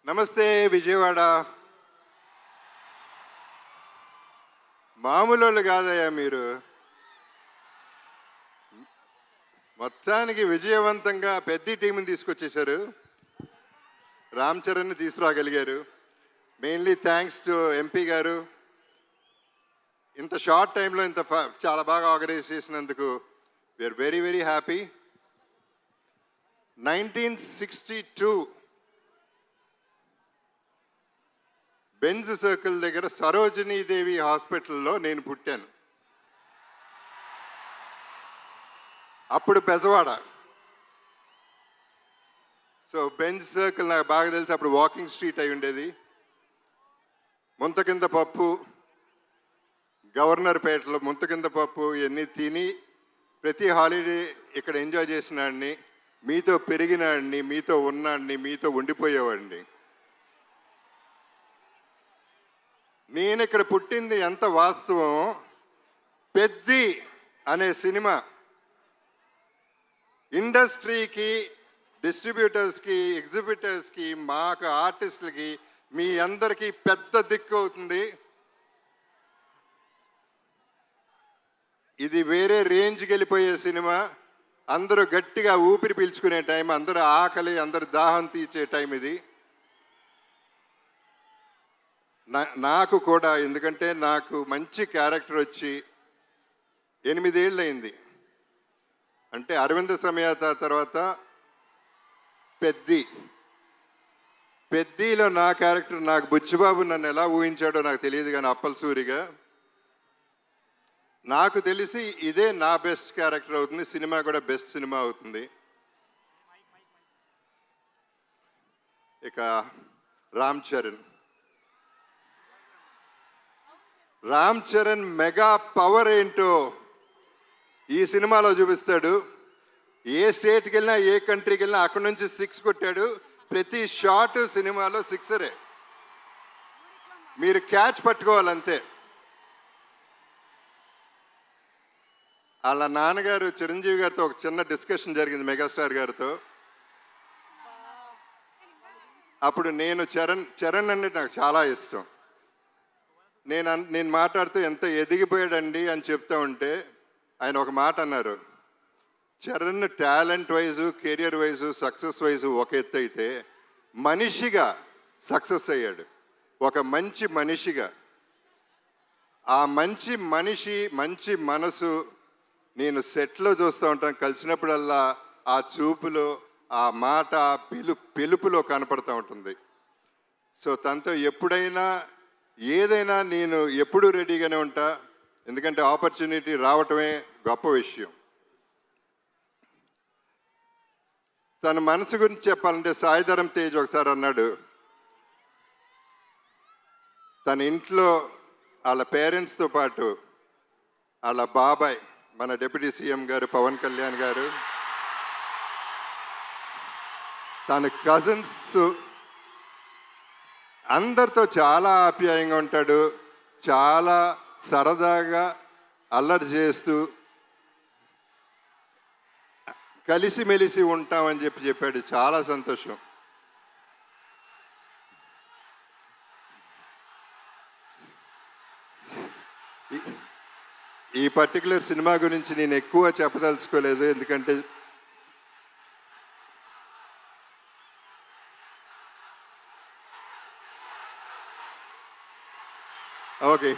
నమస్తే విజయవాడ. మామూలు కాదయ్యా మీరు. మొత్తానికి విజయవంతంగా పెద్ద టీంని తీసుకొచ్చేశారు. రామ్ చరణ్ని తీసుకురాగలిగారు. మెయిన్లీ థ్యాంక్స్ టు ఎంపీ గారు. ఇంత షార్ట్ టైంలో చాలా బాగా ఆర్గనైజ్ చేసినందుకు we are very very happy. 1962 Benz circle దగ్గర సరోజినీదేవి హాస్పిటల్లో నేను పుట్టాను. అప్పుడు బెజవాడ. సో బెంజ్ సర్కిల్ నాకు బాగా తెలిసి అప్పుడు వాకింగ్ స్ట్రీట్ అయి ఉండేది. ముంతకింద పప్పు, గవర్నర్ పేటలో ముంతకింద పప్పు ఇవన్నీ తిని ప్రతి హాలిడే ఇక్కడ ఎంజాయ్ చేసినాడిని, మీతో పెరిగినాడిని, మీతో ఉన్నాడిని, మీతో ఉండిపోయేవాడిని. నేను ఇక్కడ పుట్టింది ఎంత వాస్తవం. పెద్ది అనే సినిమా ఇండస్ట్రీకి, డిస్ట్రిబ్యూటర్స్కి, ఎగ్జిబిటర్స్కి, మాకు ఆర్టిస్టులకి, మీ అందరికీ పెద్ద దిక్కు అవుతుంది. ఇది వేరే రేంజ్కి వెళ్ళిపోయే సినిమా. అందరూ గట్టిగా ఊపిరి పీల్చుకునే టైం, అందరూ ఆకలి, అందరు దాహం తీర్చే టైం ఇది. నాకు కూడా, ఎందుకంటే నాకు మంచి క్యారెక్టర్ వచ్చి 8 ఏళ్ళు అయింది. అంటే అరవింద సమేత తర్వాత పెద్దిలో నా క్యారెక్టర్, నాకు బుచ్చిబాబు నన్ను ఎలా ఊహించాడో నాకు తెలియదు, కానీ అప్పల్ సూరిగా నాకు తెలిసి ఇదే నా బెస్ట్ క్యారెక్టర్ అవుతుంది. సినిమా కూడా బెస్ట్ సినిమా అవుతుంది. ఇక రామ్ చరణ్ మెగా పవర్ ఏంటో ఈ సినిమాలో చూపిస్తాడు. ఏ స్టేట్కి వెళ్ళినా, ఏ కంట్రీకి వెళ్ళినా అక్కడి నుంచి 6 కొట్టాడు. ప్రతి షాట్ సినిమాలో 6రే. మీరు క్యాచ్ పట్టుకోవాలంతే. వాళ్ళ నాన్నగారు చిరంజీవి గారితో ఒక చిన్న డిస్కషన్ జరిగింది, మెగాస్టార్ గారితో. అప్పుడు నేను చరణ్ అంటే నాకు చాలా ఇష్టం. నేను మాట్లాడుతూ ఎంత ఎదిగిపోయాడండి అని చెప్తా ఉంటే ఆయన ఒక మాట అన్నారు, Charan talent wise, career wise, success wise ఒక ఎత్తు అయితే మనిషిగా సక్సెస్ అయ్యాడు. ఒక మంచి మనిషిగా. ఆ మంచి మనిషి, మంచి మనసు నేను సెట్లో చూస్తూ ఉంటాను. కలిసినప్పుడల్లా ఆ చూపులో, ఆ మాట, పిలుపులో కనపడుతూ ఉంటుంది. సో తనతో ఎప్పుడైనా ఏదైనా నేను ఎప్పుడూ రెడీగానే ఉంటా. ఎందుకంటే ఆపర్చునిటీ రావటమే గొప్ప విషయం. తన మనసు గురించి చెప్పాలంటే సాయిధరం తేజ్ ఒకసారి అన్నాడు, తన ఇంట్లో వాళ్ళ పేరెంట్స్తో పాటు వాళ్ళ బాబాయ్, మన డిప్యూటీ సీఎం గారు పవన్ కళ్యాణ్ గారు, తన కజిన్స్ అందరితో చాలా ఆప్యాయంగా ఉంటాడు. చాలా సరదాగా అల్లరి చేస్తూ కలిసిమెలిసి ఉంటామని చెప్పాడు. చాలా సంతోషం. ఈ పర్టికులర్ సినిమా గురించి నేను ఎక్కువ చెప్పదలుచుకోలేదు, ఎందుకంటే ఓకే.